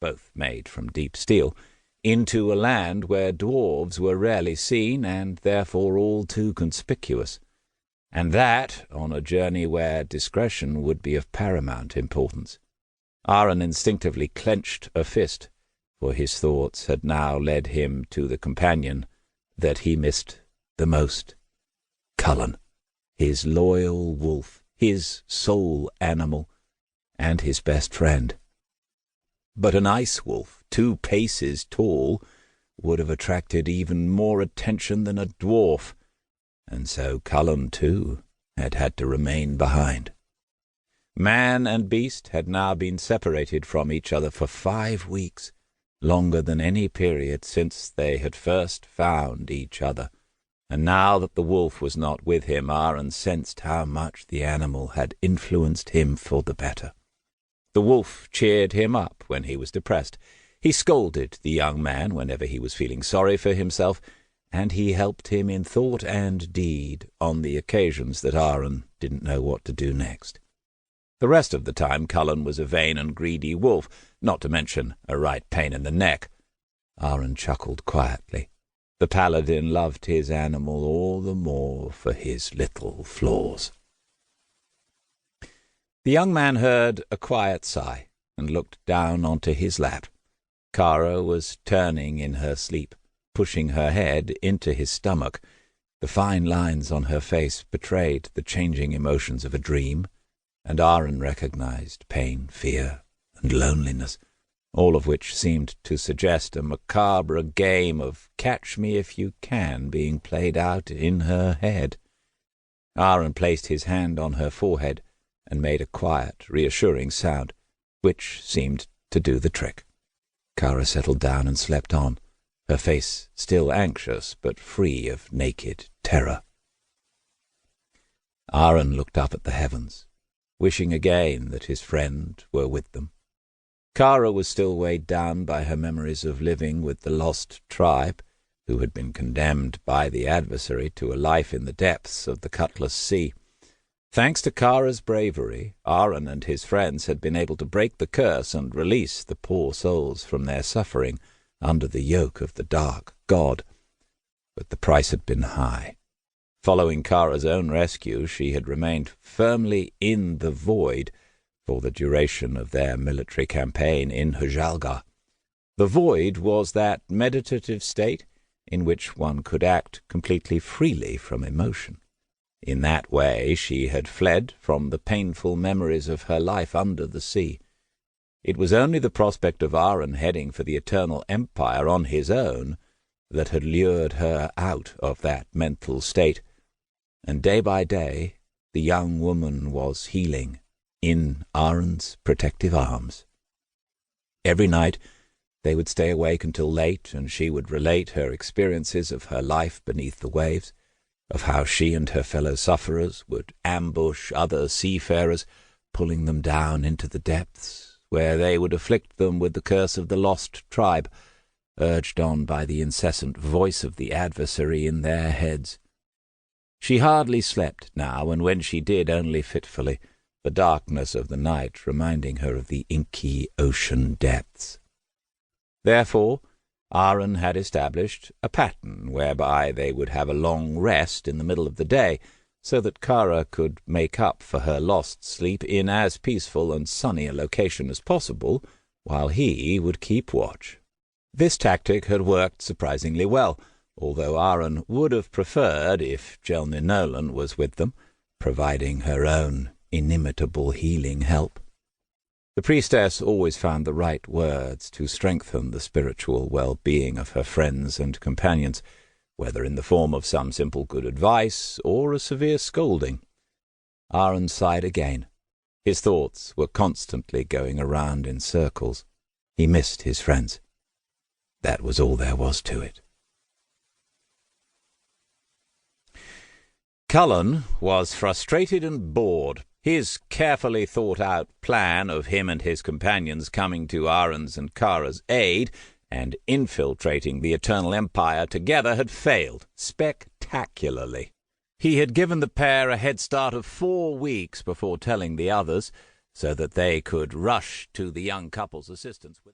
both made from deep steel, into a land where dwarves were rarely seen and therefore all too conspicuous, and that on a journey where discretion would be of paramount importance. Ahren instinctively clenched a fist, for his thoughts had now led him to the companion that he missed the most. Cullen, his loyal wolf, his sole animal, and his best friend. But an ice wolf, 2 paces tall, would have attracted even more attention than a dwarf, and so Cullen, too, had had to remain behind. Man and beast had now been separated from each other for 5 weeks, longer than any period since they had first found each other, and now that the wolf was not with him, Ahren sensed how much the animal had influenced him for the better. The wolf cheered him up when he was depressed. He scolded the young man whenever he was feeling sorry for himself, and he helped him in thought and deed on the occasions that Ahren didn't know what to do next. The rest of the time Cullen was a vain and greedy wolf, not to mention a right pain in the neck. Ahren chuckled quietly. The paladin loved his animal all the more for his little flaws. The young man heard a quiet sigh and looked down onto his lap. Khara was turning in her sleep, pushing her head into his stomach. The fine lines on her face betrayed the changing emotions of a dream, and Ahren recognized pain, fear, and loneliness, all of which seemed to suggest a macabre game of catch-me-if-you-can being played out in her head. Ahren placed his hand on her forehead and made a quiet, reassuring sound, which seemed to do the trick. Khara settled down and slept on, her face still anxious but free of naked terror. Ahren looked up at the heavens, wishing again that his friend were with them. Khara was still weighed down by her memories of living with the lost tribe, who had been condemned by the Adversary to a life in the depths of the Cutlass Sea. Thanks to Khara's bravery, Ahren and his friends had been able to break the curse and release the poor souls from their suffering under the yoke of the Dark God. But the price had been high. Following Khara's own rescue, she had remained firmly in the void for the duration of their military campaign in Hjalga. The void was that meditative state in which one could act completely freely from emotion. In that way she had fled from the painful memories of her life under the sea. It was only the prospect of Ahren heading for the Eternal Empire on his own that had lured her out of that mental state, and day by day the young woman was healing in Ahren's protective arms. Every night they would stay awake until late, and she would relate her experiences of her life beneath the waves, of how she and her fellow sufferers would ambush other seafarers, pulling them down into the depths, where they would afflict them with the curse of the lost tribe, urged on by the incessant voice of the Adversary in their heads. She hardly slept now, and when she did, only fitfully, the darkness of the night reminding her of the inky ocean depths. Therefore, Ahren had established a pattern whereby they would have a long rest in the middle of the day, so that Khara could make up for her lost sleep in as peaceful and sunny a location as possible, while he would keep watch. This tactic had worked surprisingly well, although Ahren would have preferred if Jelny Nolan was with them, providing her own inimitable healing help. The priestess always found the right words to strengthen the spiritual well-being of her friends and companions, whether in the form of some simple good advice or a severe scolding. Ahren sighed again. His thoughts were constantly going around in circles. He missed his friends. That was all there was to it. Cullen was frustrated and bored. His carefully thought-out plan of him and his companions coming to Ahren's and Khara's aid and infiltrating the Eternal Empire together had failed spectacularly. He had given the pair a head start of 4 weeks before telling the others, so that they could rush to the young couple's assistance with